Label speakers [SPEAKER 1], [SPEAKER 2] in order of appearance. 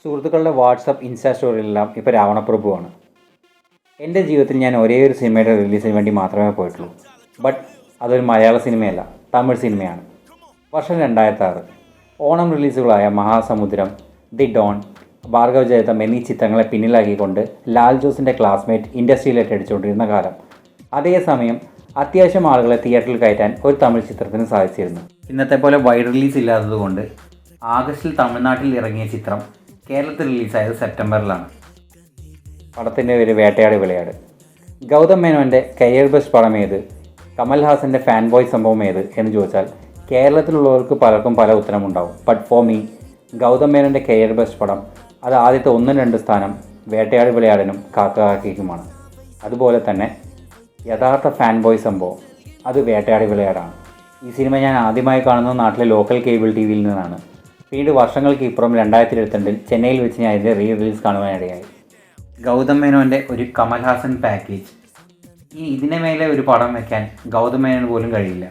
[SPEAKER 1] സുഹൃത്തുക്കളുടെ WhatsApp insta സ്റ്റോറിയിലെല്ലാം ഇപ്പോൾ രാവണപ്രഭുവാണ്. എൻ്റെ ജീവിതത്തിൽ ഞാൻ ഒരേ ഒരു സിനിമയുടെ റിലീസിന് വേണ്ടി മാത്രമേ പോയിട്ടുള്ളൂ. ബട്ട് അതൊരു മലയാള സിനിമയല്ല, തമിഴ് സിനിമയാണ്. വർഷം 2006. ഓണം റിലീസുകളായ മഹാസമുദ്രം, ദി ഡോൺ, ഭാർഗവ ജയതം എന്നീ ചിത്രങ്ങളെ പിന്നിലാക്കിക്കൊണ്ട് ലാൽ ജോസിൻ്റെ ക്ലാസ്മേറ്റ് ഇൻഡസ്ട്രിയിലേക്ക് അടിച്ചുകൊണ്ടിരുന്ന കാലം. അതേസമയം അത്യാവശ്യം ആളുകളെ തിയേറ്ററിൽ കയറ്റാൻ ഒരു തമിഴ് ചിത്രത്തിന് സാധിച്ചിരുന്നു. ഇന്നത്തെ പോലെ വൈഡ് റിലീസ് ഇല്ലാത്തതുകൊണ്ട് ആഗസ്റ്റിൽ തമിഴ്നാട്ടിൽ ഇറങ്ങിയ ചിത്രം കേരളത്തിൽ റിലീസായത് സെപ്റ്റംബറിലാണ്. പടത്തിൻ്റെ പേര് വേട്ടയാടി വിളയാട്. ഗൗതം മേനോൻ്റെ കരിയർ ബെസ്റ്റ് പടം ഏത്, കമൽഹാസൻ്റെ ഫാൻ ബോയ് സംഭവം ഏത് എന്ന് ചോദിച്ചാൽ കേരളത്തിലുള്ളവർക്ക് പലർക്കും പല ഉത്തരമുണ്ടാവും. ബട്ട് ഫോർ മീ, ഗൗതം മേനോൻ്റെ കരിയർ ബെസ്റ്റ് പടം അത് ആദ്യത്തെ 1-2 സ്ഥാനം വേട്ടയാടി വിളയാടിനും കാക്കയ്ക്കുമാണ്. അതുപോലെ തന്നെ യഥാർത്ഥ ഫാൻ ബോയ് സംഭവം അത് വേട്ടയാടി വിളയാടാണ്. ഈ സിനിമ ഞാൻ ആദ്യമായി കാണുന്നത് നാട്ടിലെ ലോക്കൽ കേബിൾ ടി വിയിൽ നിന്നാണ്. പിന്നീട് വർഷങ്ങൾക്ക് ഇപ്പുറം 2022 ചെന്നൈയിൽ വെച്ച് ഞാൻ ഇതിൻ്റെ റിലീസ് കാണുവാനിടയായി. ഗൗതം മേനോൻ്റെ ഒരു കമൽഹാസൻ പാക്കേജ്. ഇതിനെ മേലെ ഒരു പടം വയ്ക്കാൻ ഗൗതം മേനോന് പോലും കഴിയില്ല.